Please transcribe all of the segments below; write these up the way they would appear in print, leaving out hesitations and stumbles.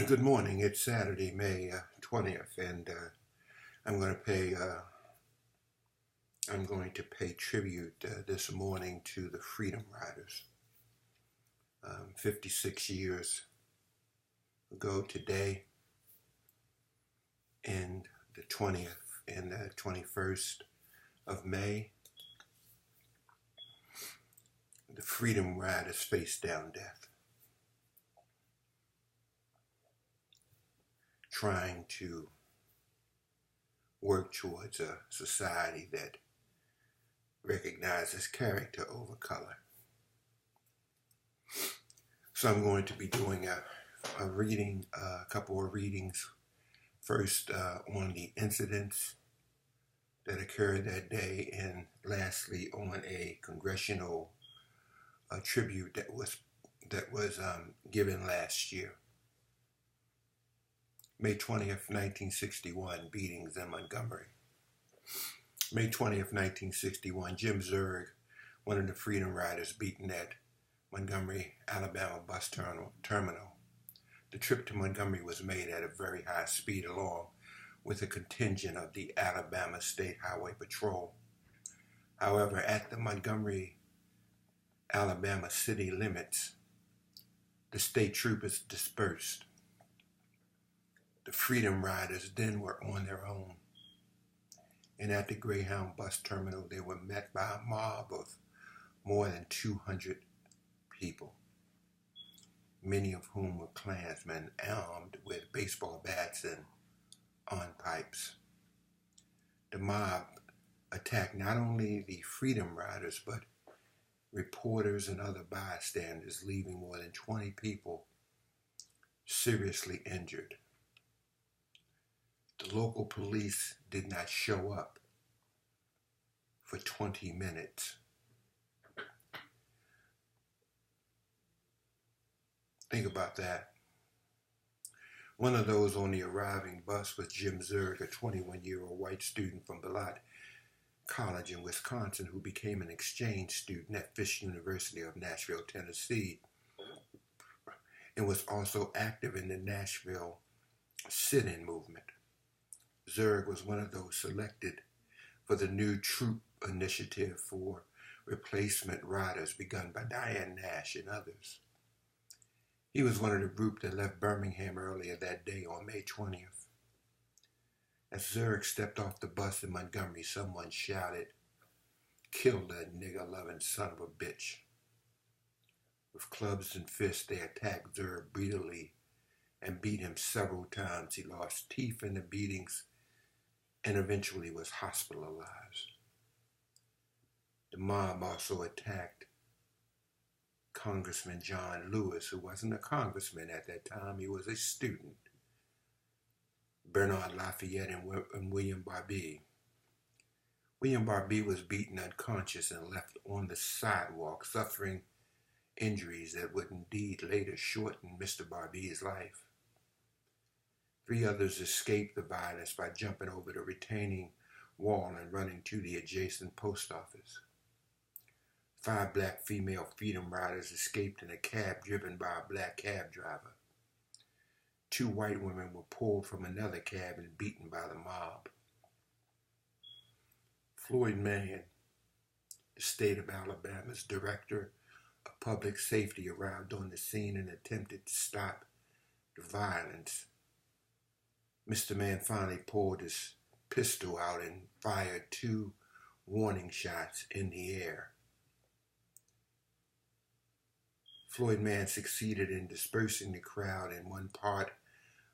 Good morning. It's Saturday, May 20th, and I'm going to pay. I'm going to pay tribute this morning to the Freedom Riders. 56 years ago today, in the 20th and the 21st of May, the Freedom Riders faced down death, trying to work towards a society that recognizes character over color. So I'm going to be doing a reading, a couple of readings. First on the incidents that occurred that day, and lastly on a congressional tribute that was given last year. May 20th, 1961, beatings in Montgomery. May 20th, 1961, Jim Zerg, one of the Freedom Riders, beaten at Montgomery, Alabama bus terminal. The trip to Montgomery was made at a very high speed along with a contingent of the Alabama State Highway Patrol. However, at the Montgomery, Alabama city limits, the state troopers dispersed. The Freedom Riders then were on their own, and at the Greyhound bus terminal they were met by a mob of more than 200 people, many of whom were Klansmen armed with baseball bats and on pipes. The mob attacked not only the Freedom Riders, but reporters and other bystanders, leaving more than 20 people seriously injured. The local police did not show up for 20 minutes. Think about that. One of those on the arriving bus was Jim Zerg, a 21-year-old white student from Ballard College in Wisconsin, who became an exchange student at Fisk University of Nashville, Tennessee, and was also active in the Nashville sit-in movement. Zerg was one of those selected for the new troop initiative for replacement riders begun by Diane Nash and others. He was one of the group that left Birmingham earlier that day on May 20th. As Zerg stepped off the bus in Montgomery, someone shouted, "Kill that nigger-loving son of a bitch." With clubs and fists, they attacked Zerg brutally and beat him several times. He lost teeth in the beatings and eventually was hospitalized. The mob also attacked Congressman John Lewis, who wasn't a congressman at that time, he was a student, Bernard Lafayette, and William Barbee. William Barbee was beaten unconscious and left on the sidewalk, suffering injuries that would indeed later shorten Mr. Barbee's life. 3 others escaped the violence by jumping over the retaining wall and running to the adjacent post office. 5 black female Freedom Riders escaped in a cab driven by a black cab driver. 2 white women were pulled from another cab and beaten by the mob. Floyd Mann, the state of Alabama's director of public safety, arrived on the scene and attempted to stop the violence. Mr. Mann finally pulled his pistol out and fired 2 warning shots in the air. Floyd Mann succeeded in dispersing the crowd in one part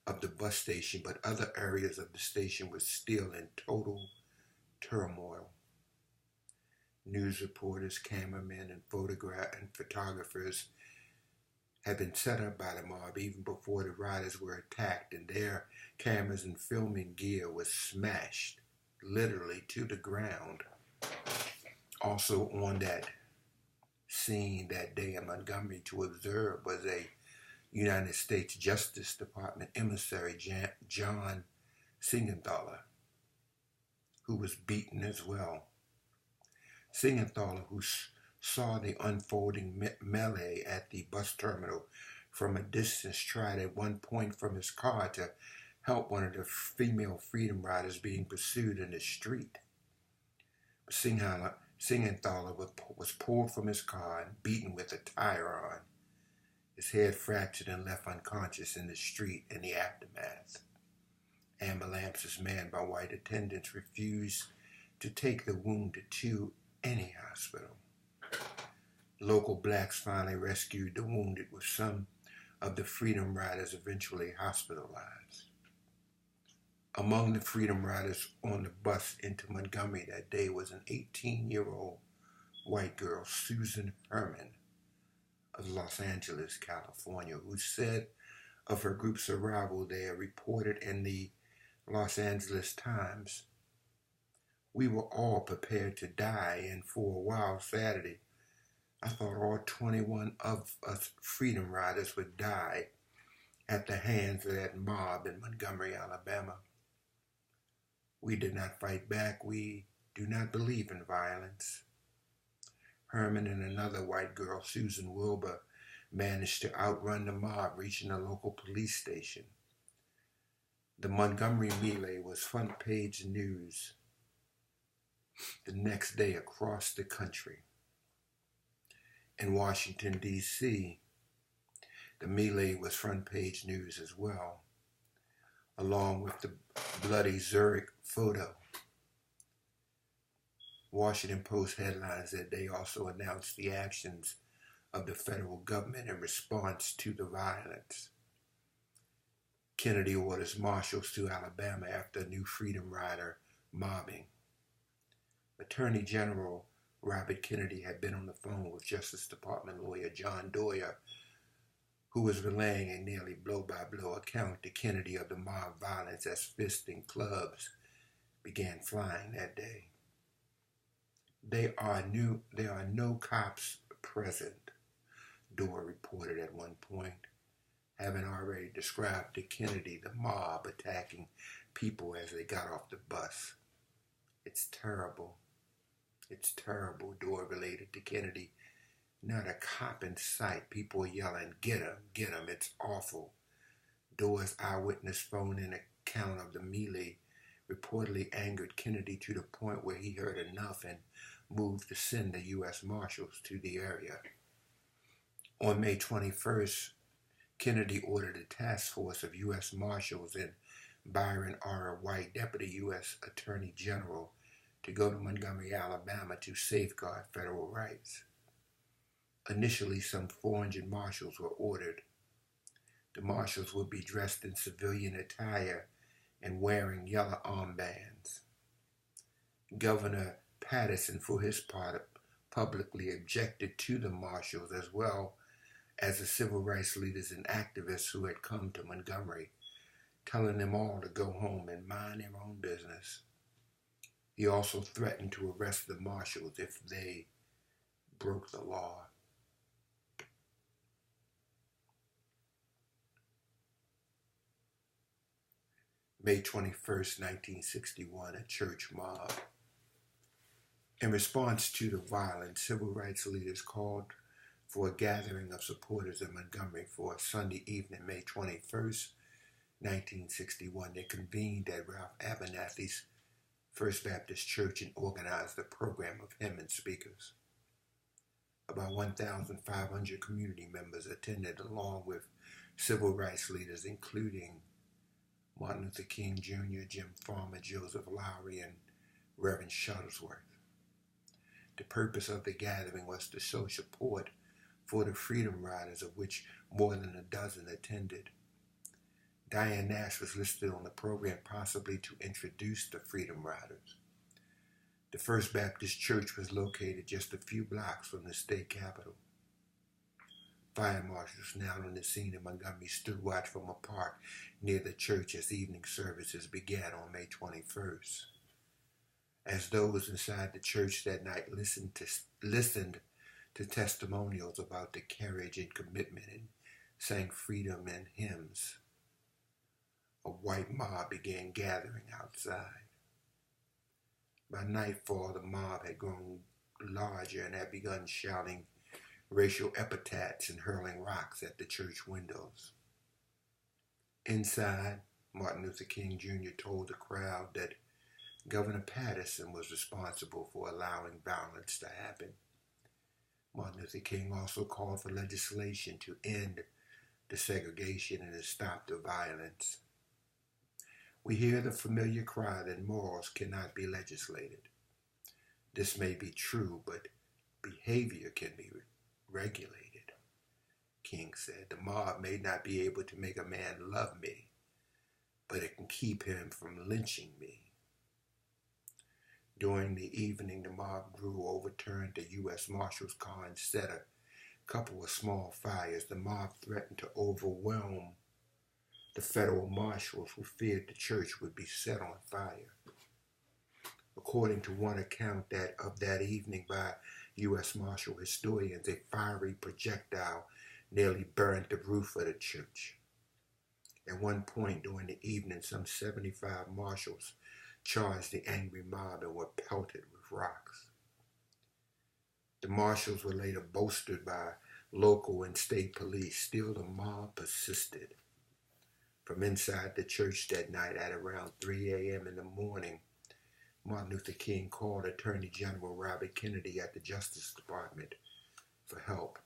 of the bus station, but other areas of the station were still in total turmoil. News reporters, cameramen, and photographers had been set up by the mob even before the riders were attacked, and their cameras and filming gear was smashed literally to the ground. Also on that scene that day in Montgomery to observe was a United States Justice Department emissary, John Siegenthaler, who was beaten as well. Siegenthaler, who saw the unfolding melee at the bus terminal, from a distance tried at one point from his car to help one of the female freedom riders being pursued in the street. Singenthaler was pulled from his car and beaten with a tire on, his head fractured and left unconscious in the street in the aftermath. Ambulances manned by white attendants refused to take the wounded to any hospital. Local blacks finally rescued the wounded, with some of the freedom riders eventually hospitalized. Among the freedom riders on the bus into Montgomery that day was an 18-year-old white girl, Susan Herman, of Los Angeles, California, who said of her group's arrival there, reported in the Los Angeles Times, "We were all prepared to die, and for a while Saturday, I thought all 21 of us freedom riders would die at the hands of that mob in Montgomery, Alabama. We did not fight back. We do not believe in violence." Herman and another white girl, Susan Wilbur, managed to outrun the mob, reaching a local police station. The Montgomery melee was front page news the next day across the country. In Washington, D.C., the melee was front page news as well, along with the bloody Zurich photo. Washington Post headlines that day also announced the actions of the federal government in response to the violence. Kennedy orders marshals to Alabama after a new freedom rider mobbing. Attorney General Robert Kennedy had been on the phone with Justice Department lawyer John Doyer, who was relaying a nearly blow-by-blow account to Kennedy of the mob violence as fists and clubs began flying that day. There are no cops present, Doyer reported at one point, having already described to Kennedy the mob attacking people as they got off the bus. It's terrible, Doyer related to Kennedy. Not a cop in sight. People yelling, get him, it's awful. Doyer's eyewitness phone-in account of the melee reportedly angered Kennedy to the point where he heard enough and moved to send the U.S. Marshals to the area. On May 21st, Kennedy ordered a task force of U.S. Marshals and Byron R. White, Deputy U.S. Attorney General, to go to Montgomery, Alabama to safeguard federal rights. Initially, some 400 marshals were ordered. The marshals would be dressed in civilian attire and wearing yellow armbands. Governor Patterson, for his part, publicly objected to the marshals, as well as the civil rights leaders and activists who had come to Montgomery, telling them all to go home and mind their own business. He also threatened to arrest the marshals if they broke the law. May 21st, 1961, a church mob. In response to the violence, civil rights leaders called for a gathering of supporters in Montgomery for a Sunday evening, May 21st, 1961. They convened at Ralph Abernathy's First Baptist Church and organized a program of hymn and speakers. About 1,500 community members attended, along with civil rights leaders, including Martin Luther King Jr., Jim Farmer, Joseph Lowry, and Reverend Shuttlesworth. The purpose of the gathering was to show support for the Freedom Riders, of which more than a dozen attended. Diane Nash was listed on the program possibly to introduce the Freedom Riders. The First Baptist Church was located just a few blocks from the state capitol. Fire marshals now on the scene in Montgomery stood watch from a park near the church as evening services began on May 21st. As those inside the church that night listened to testimonials about the courage and commitment and sang freedom and hymns, a white mob began gathering outside. By nightfall, the mob had grown larger and had begun shouting racial epithets and hurling rocks at the church windows. Inside, Martin Luther King Jr. told the crowd that Governor Patterson was responsible for allowing violence to happen. Martin Luther King also called for legislation to end the segregation and to stop the violence. We hear the familiar cry that morals cannot be legislated. This may be true, but behavior can be regulated. King said, the mob may not be able to make a man love me, but it can keep him from lynching me. During the evening, the mob grew, overturned the U.S. Marshal's car, and set a couple of small fires. The mob threatened to overwhelm the federal marshals, who feared the church would be set on fire. According to one account of that evening by U.S. Marshal historians, a fiery projectile nearly burned the roof of the church. At one point during the evening, some 75 marshals charged the angry mob and were pelted with rocks. The marshals were later bolstered by local and state police. Still, the mob persisted. From inside the church that night at around 3 a.m. in the morning, Martin Luther King called Attorney General Robert Kennedy at the Justice Department for help.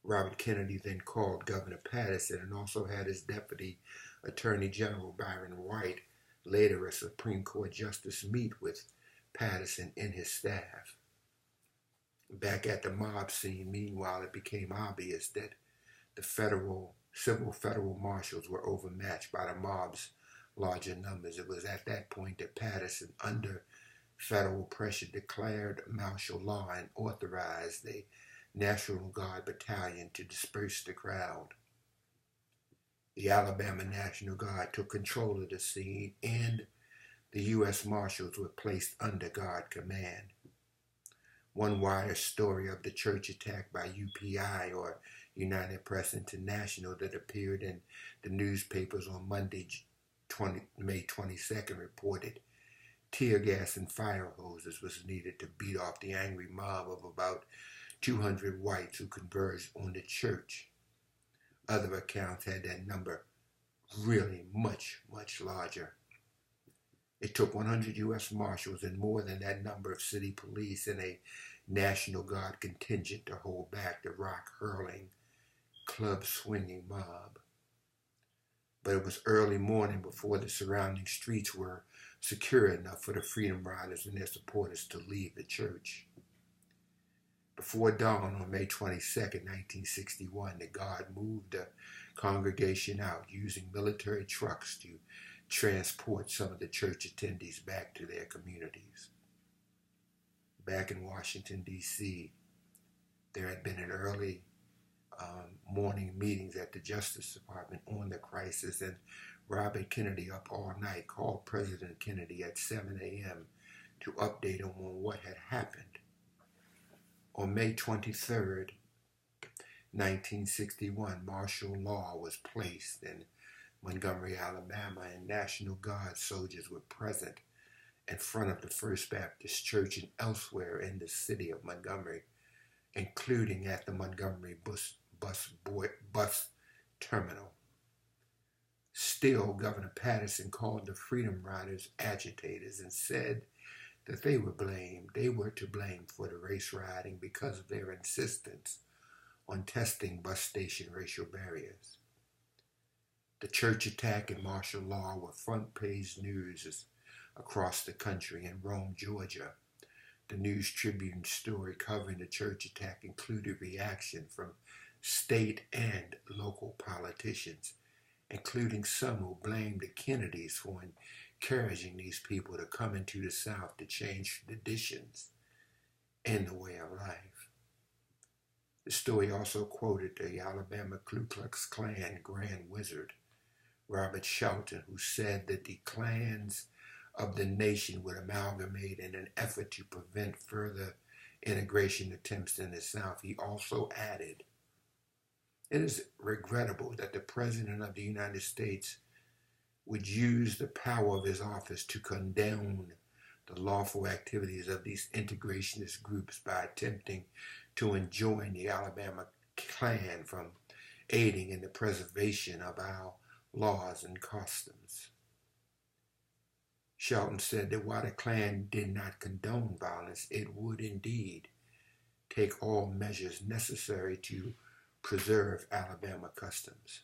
Robert Kennedy then called Governor Patterson and also had his Deputy Attorney General Byron White, later a Supreme Court Justice, meet with Patterson and his staff. Back at the mob scene, meanwhile, it became obvious that the several federal marshals were overmatched by the mob's larger numbers. It was at that point that Patterson, under federal pressure, declared martial law and authorized the National Guard Battalion to disperse the crowd. The Alabama National Guard took control of the scene, and the U.S. Marshals were placed under Guard command. One wire story of the church attack by UPI, or United Press International, that appeared in the newspapers on Monday, May 22nd, reported tear gas and fire hoses was needed to beat off the angry mob of about 200 whites who converged on the church. Other accounts had that number really much, much larger. It took 100 U.S. Marshals and more than that number of city police and a National Guard contingent to hold back the rock-hurling, club-swinging mob. But it was early morning before the surrounding streets were secure enough for the Freedom Riders and their supporters to leave the church. Before dawn on May 22, 1961, the Guard moved the congregation out using military trucks to transport some of the church attendees back to their communities. Back in Washington, D.C., there had been an early morning meetings at the Justice Department on the crisis, and Robert Kennedy, up all night, called President Kennedy at 7 a.m. to update him on what had happened. On May 23, 1961, martial law was placed in Montgomery, Alabama, and National Guard soldiers were present in front of the First Baptist Church and elsewhere in the city of Montgomery, including at the Montgomery bus terminal. Still, Governor Patterson called the Freedom Riders agitators and said that they were to blame for the race rioting because of their insistence on testing bus station racial barriers. The church attack and martial law were front-page news across the country. In Rome, Georgia, the News Tribune story covering the church attack included reaction from state and local politicians, including some who blamed the Kennedys for encouraging these people to come into the South to change traditions and the way of life. The story also quoted the Alabama Ku Klux Klan Grand Wizard, Robert Shelton, who said that the clans of the nation would amalgamate in an effort to prevent further integration attempts in the South. He also added, "It is regrettable that the President of the United States would use the power of his office to condone the lawful activities of these integrationist groups by attempting to enjoin the Alabama Klan from aiding in the preservation of our laws and customs. Shelton said that while the Klan did not condone violence, it would indeed take all measures necessary to preserve Alabama customs.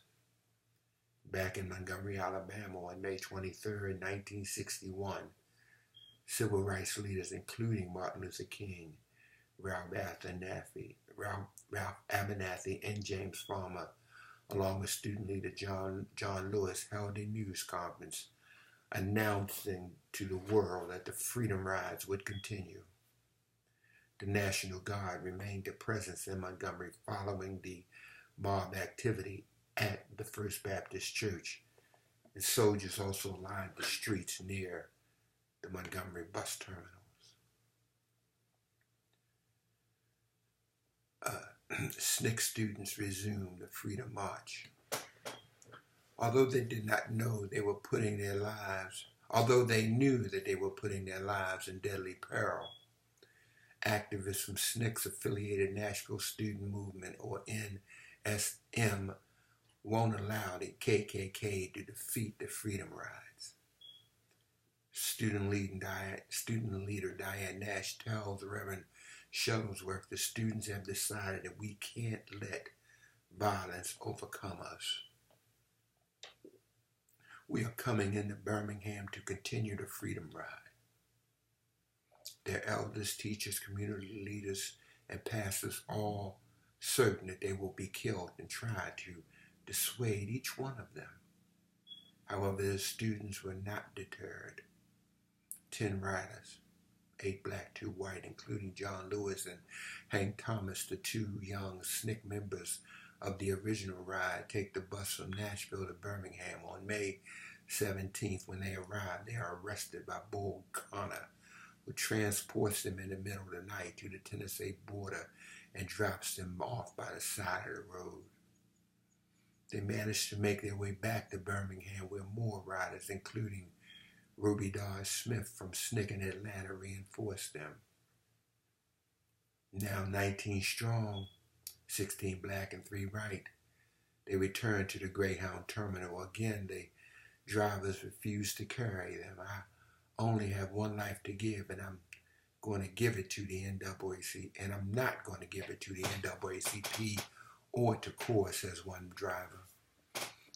Back in Montgomery, Alabama on May 23, 1961, civil rights leaders including Martin Luther King, Ralph Abernathy, and James Farmer, along with student leader John Lewis, held a news conference announcing to the world that the freedom rides would continue. The National Guard remained a presence in Montgomery following the mob activity at the First Baptist Church, and soldiers also lined the streets near the Montgomery bus terminals. SNCC students resumed the Freedom March. Although they did not know they were putting their lives, although they knew that they were putting their lives in deadly peril, activists from SNCC-affiliated Nashville Student Movement, or NSM, won't allow the KKK to defeat the Freedom Rides. Student leader Diane Nash tells Reverend Shuttlesworth the students have decided that we can't let violence overcome us. We are coming into Birmingham to continue the Freedom Ride. Their elders, teachers, community leaders, and pastors all certain that they will be killed and try to dissuade each one of them. However, the students were not deterred. 10 riders, 8 black, 2 white, including John Lewis and Hank Thomas, the 2 young SNCC members of the original ride, take the bus from Nashville to Birmingham on May 17th. When they arrive, they are arrested by Bull Connor, who transports them in the middle of the night to the Tennessee border and drops them off by the side of the road. They manage to make their way back to Birmingham, where more riders, including Ruby Dodge Smith from SNCC in Atlanta, reinforced them. Now 19 strong, 16 black and 3 white, they return to the Greyhound terminal. Again, the drivers refuse to carry them. I only have one life to give, and I'm going to give it to the NAACP, and I'm not going to give it to the NAACP or to CORE, says one driver.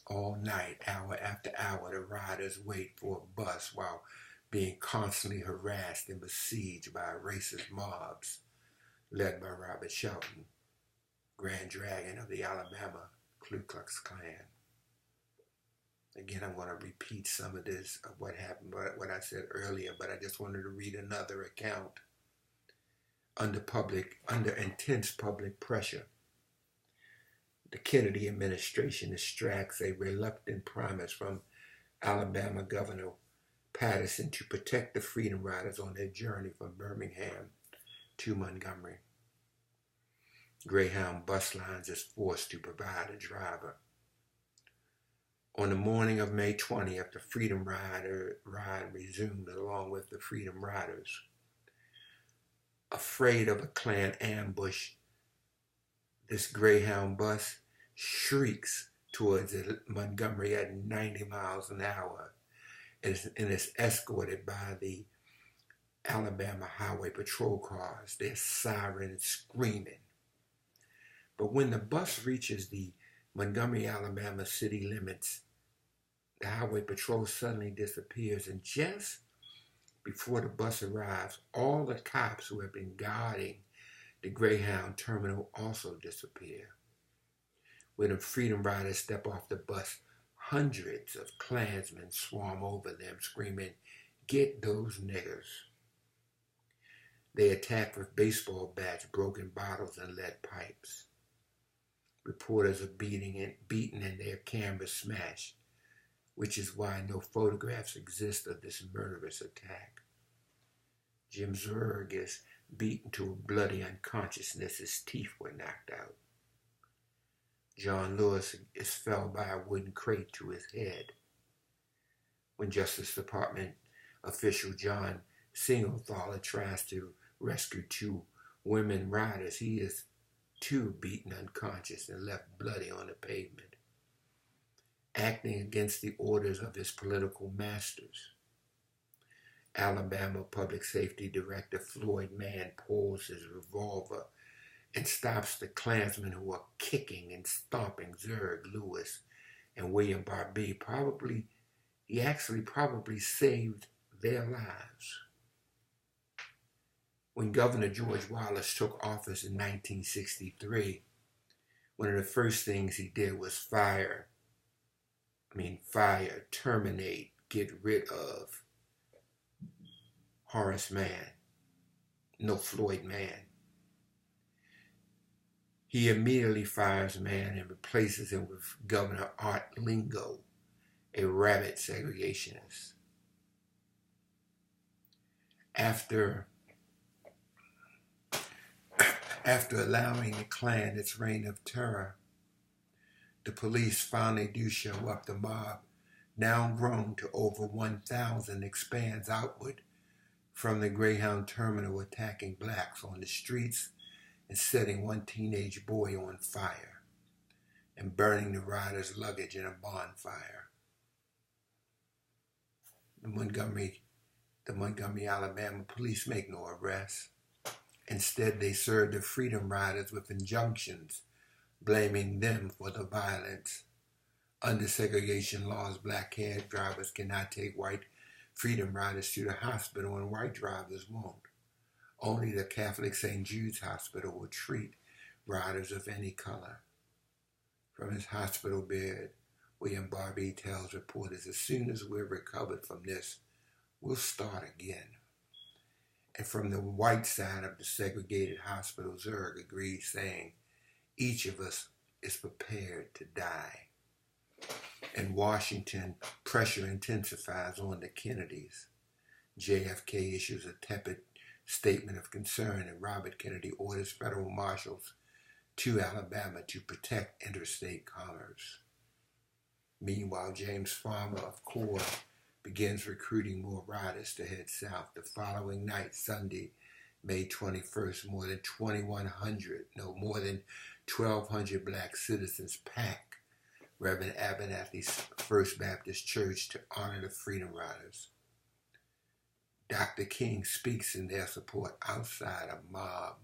All night, hour after hour, the riders wait for a bus while being constantly harassed and besieged by racist mobs led by Robert Shelton, Grand Dragon of the Alabama Ku Klux Klan. Again, I'm going to repeat some of this, of what happened, what I said earlier, but I just wanted to read another account. Under intense public pressure, the Kennedy administration extracts a reluctant promise from Alabama Governor Patterson to protect the Freedom Riders on their journey from Birmingham to Montgomery. Greyhound Bus Lines is forced to provide a driver. On the morning of May 20th, the Freedom Ride resumed along with the Freedom Riders. Afraid of a Klan ambush, this Greyhound bus shrieks towards Montgomery at 90 miles an hour and is escorted by the Alabama Highway Patrol cars, their sirens screaming. But when the bus reaches the Montgomery, Alabama city limits, the Highway Patrol suddenly disappears, and just before the bus arrives, all the cops who have been guarding the Greyhound terminal also disappear. When the Freedom Riders step off the bus, hundreds of Klansmen swarm over them, screaming, "Get those niggers." They attack with baseball bats, broken bottles, and lead pipes. Reporters are beaten and their cameras smashed, which is why no photographs exist of this murderous attack. Jim Zerg is beaten to a bloody unconsciousness. His teeth were knocked out. John Lewis is felled by a wooden crate to his head. When Justice Department official John Singlethaler tries to rescue 2 women riders. He is too beaten unconscious and left bloody on the pavement, acting against the orders of his political masters. Alabama Public Safety Director Floyd Mann pulls his revolver and stops the Klansmen who are kicking and stomping Zurg Lewis and William Barbee. He probably saved their lives. When Governor George Wallace took office in 1963, one of the first things he did was fire, terminate, get rid of Floyd Mann. He immediately fires Mann and replaces him with Governor Art Lingo, a rabid segregationist. After allowing the Klan its reign of terror, the police finally do show up. The mob, now grown to over 1,000, expands outward from the Greyhound terminal, attacking blacks on the streets and setting one teenage boy on fire and burning the rider's luggage in a bonfire. The Montgomery, Alabama police make no arrests. Instead, they serve the Freedom Riders with injunctions, blaming them for the violence. Under segregation laws, black cab drivers cannot take white Freedom Riders to the hospital, and white drivers won't. Only the Catholic St. Jude's Hospital will treat riders of any color. From his hospital bed, William Barbee tells reporters, "As soon as we're recovered from this, we'll start again." And from the white side of the segregated hospital, Zurg agrees, saying, "Each of us is prepared to die." In Washington, pressure intensifies on the Kennedys. JFK issues a tepid statement of concern, and Robert Kennedy orders federal marshals to Alabama to protect interstate commerce. Meanwhile, James Farmer of Corps begins recruiting more riders to head south. The following night, Sunday, May 21st, more than 1,200 black citizens pack Reverend Abernathy's First Baptist Church to honor the Freedom Riders. Dr. King speaks in their support outside a mob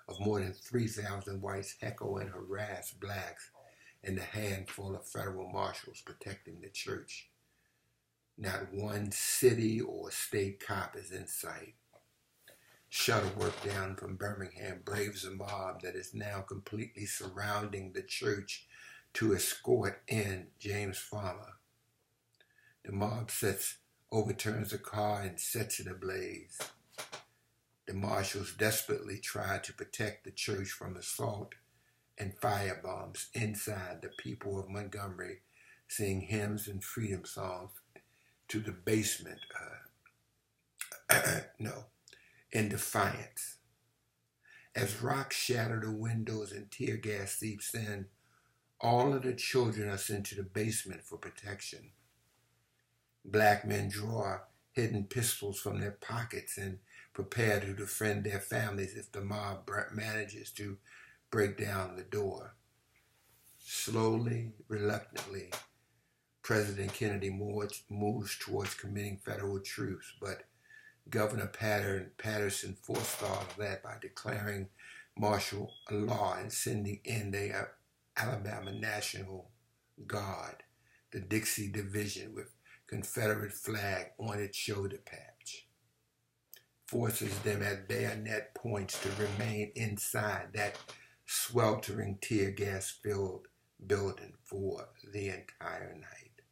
of more than 3,000 whites heckle and harass blacks and the handful of federal marshals protecting the church. Not one city or state cop is in sight. Shuttleworth down from Birmingham braves a mob that is now completely surrounding the church to escort in James Farmer. The mob overturns the car and sets it ablaze. The marshals desperately try to protect the church from assault and firebombs inside. The people of Montgomery sing hymns and freedom songs to the basement, in defiance. As rocks shatter the windows and tear gas seeps in, all of the children are sent to the basement for protection. Black men draw hidden pistols from their pockets and prepare to defend their families if the mob manages to break down the door. Slowly, reluctantly, President Kennedy moves towards committing federal troops, but Governor Patterson forestalls that by declaring martial law and sending in the Alabama National Guard, the Dixie Division with Confederate flag on its shoulder patch, forces them at bayonet points to remain inside that sweltering tear gas filled building for the entire night.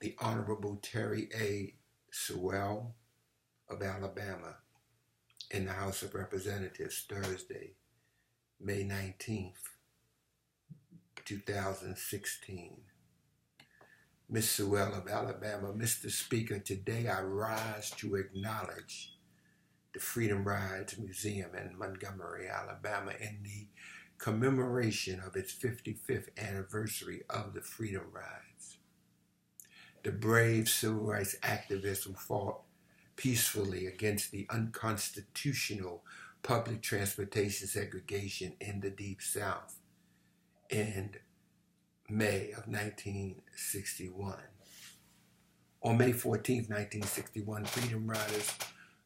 The Honorable Terry A. Sewell of Alabama in the House of Representatives, Thursday, May 19th, 2016. Ms. Sewell of Alabama: Mr. Speaker, today I rise to acknowledge the Freedom Rides Museum in Montgomery, Alabama, in the commemoration of its 55th anniversary of the Freedom Rides. The brave civil rights activists who fought peacefully against the unconstitutional public transportation segregation in the Deep South in May of 1961. On May 14, 1961, Freedom Riders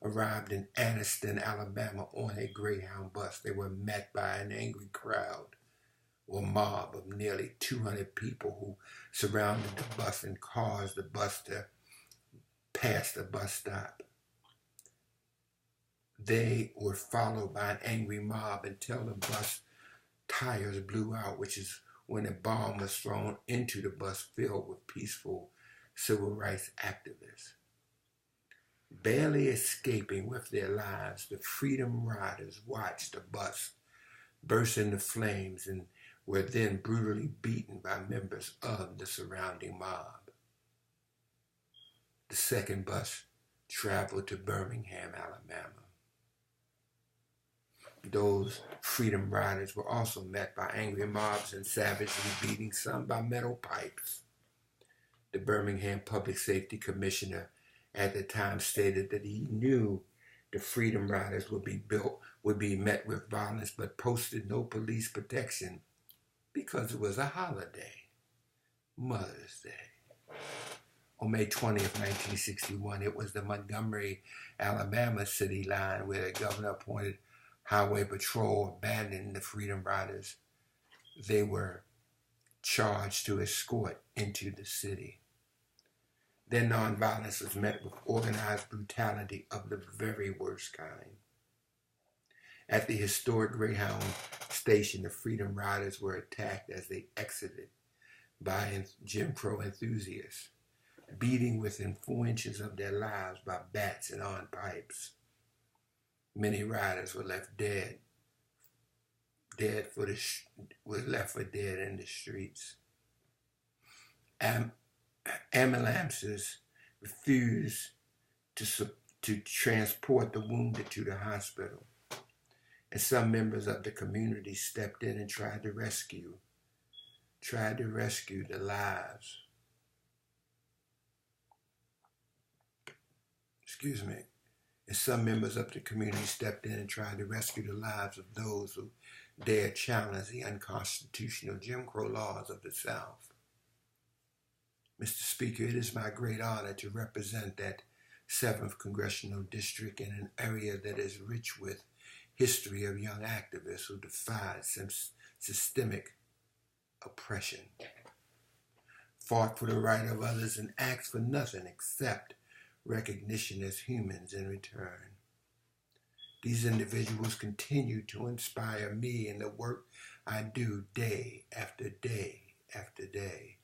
arrived in Anniston, Alabama on a Greyhound bus. They were met by an angry crowd, or mob of nearly 200 people who surrounded the bus and caused the bus to pass the bus stop. They were followed by an angry mob until the bus tires blew out, which is when a bomb was thrown into the bus filled with peaceful civil rights activists. Barely escaping with their lives, the Freedom Riders watched the bus burst into flames and were then brutally beaten by members of the surrounding mob. The second bus traveled to Birmingham, Alabama. Those Freedom Riders were also met by angry mobs and savagely beating, some by metal pipes. The Birmingham Public Safety Commissioner at the time stated that he knew the Freedom Riders would be met with violence, but posted no police protection because it was a holiday, Mother's Day. On May 20th, 1961, it was the Montgomery, Alabama city line where the governor appointed Highway Patrol abandoned the Freedom Riders. They were charged to escort into the city. Their nonviolence was met with organized brutality of the very worst kind. At the historic Greyhound station, the Freedom Riders were attacked as they exited by Jim Crow enthusiasts, beating within 4 inches of their lives by bats and on pipes. Many riders were left dead for dead in the streets. Ambulances refused to transport the wounded to the hospital, and some members of the community stepped in and tried to rescue the lives. And some members of the community stepped in and tried to rescue the lives of those who dared challenge the unconstitutional Jim Crow laws of the South. Mr. Speaker, it is my great honor to represent that 7th Congressional District in an area that is rich with history of young activists who defied systemic oppression, fought for the right of others, and asked for nothing except recognition as humans in return. These individuals continue to inspire me in the work I do day after day after day.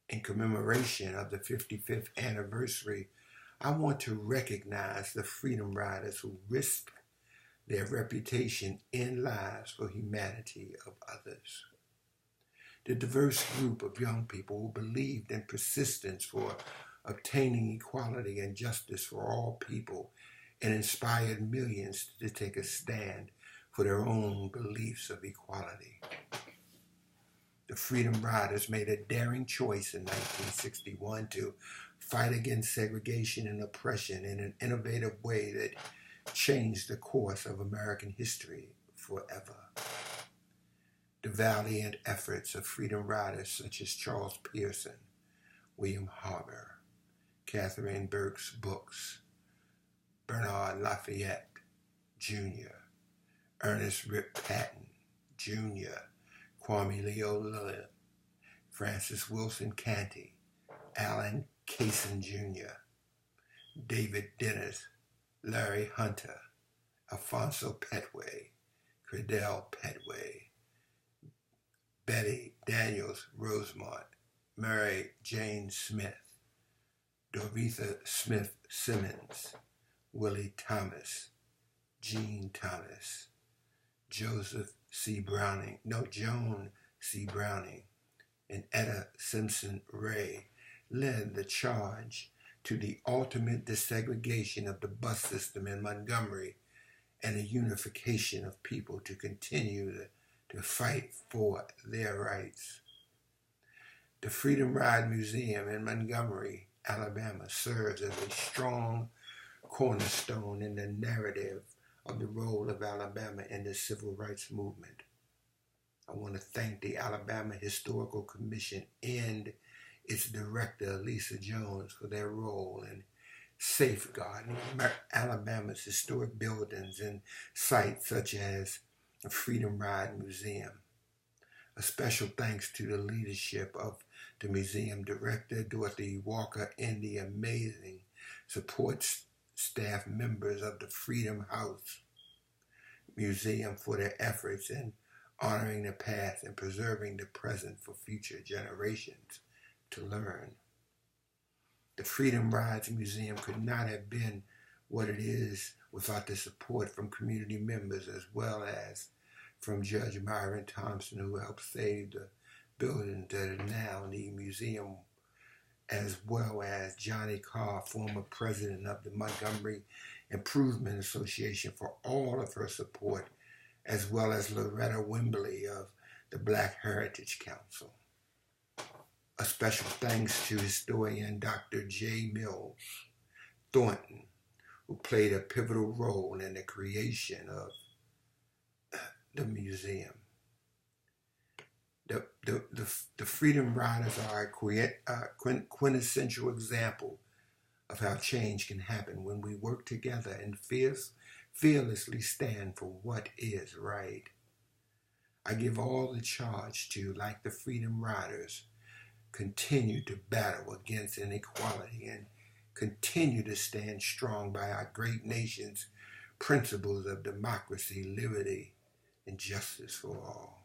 In commemoration of the 55th anniversary, I want to recognize the Freedom Riders who risked their reputation in lives for humanity of others. The diverse group of young people who believed in persistence for obtaining equality and justice for all people and inspired millions to take a stand for their own beliefs of equality. The Freedom Riders made a daring choice in 1961 to fight against segregation and oppression in an innovative way that changed the course of American history forever. The valiant efforts of Freedom Riders such as Charles Pearson, William Harper, Catherine Burke's books, Bernard Lafayette, Jr., Ernest Rip Patton, Jr., Kwame Leo Lillard, Francis Wilson Canty, Alan Kaysen Jr., David Dennis, Larry Hunter, Alfonso Petway, Credell Petway, Betty Daniels Rosemont, Mary Jane Smith, Doretha Smith Simmons, Willie Thomas, Jean Thomas, Joan C. Browning, and Etta Simpson Ray led the charge to the ultimate desegregation of the bus system in Montgomery and the unification of people to continue to fight for their rights. The Freedom Ride Museum in Montgomery, Alabama serves as a strong cornerstone in the narrative of the role of Alabama in the civil rights movement. I want to thank the Alabama Historical Commission and its director, Lisa Jones, for their role in safeguarding Alabama's historic buildings and sites such as the Freedom Ride Museum. A special thanks to the leadership of the museum director, Dorothy Walker, and the amazing support staff members of the Freedom House Museum for their efforts in honoring the past and preserving the present for future generations to learn. The Freedom Rides Museum could not have been what it is without the support from community members as well as from Judge Myron Thompson, who helped save the buildings that are now the museum, as well as Johnny Carr, former president of the Montgomery Improvement Association, for all of her support, as well as Loretta Wembley of the Black Heritage Council. A special thanks to historian Dr. J. Mills Thornton, who played a pivotal role in the creation of the museum. The Freedom Riders are a quintessential example of how change can happen when we work together and fearlessly stand for what is right. I give all the charge to, like the Freedom Riders, continue to battle against inequality and continue to stand strong by our great nation's principles of democracy, liberty, and justice for all.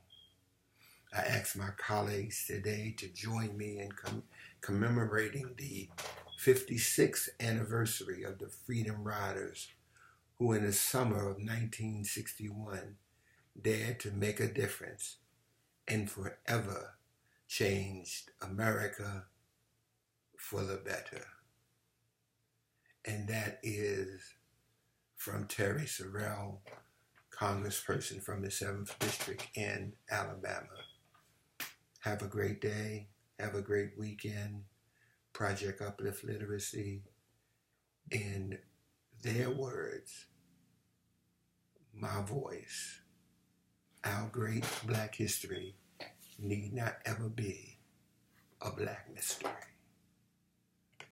I ask my colleagues today to join me in commemorating the 56th anniversary of the Freedom Riders, who in the summer of 1961 dared to make a difference and forever changed America for the better. And that is from Terry Sorrell, Congressperson from the 7th District in Alabama. Have a great day. Have a great weekend. Project Uplift Literacy. In their words, my voice, our great Black history need not ever be a Black mystery.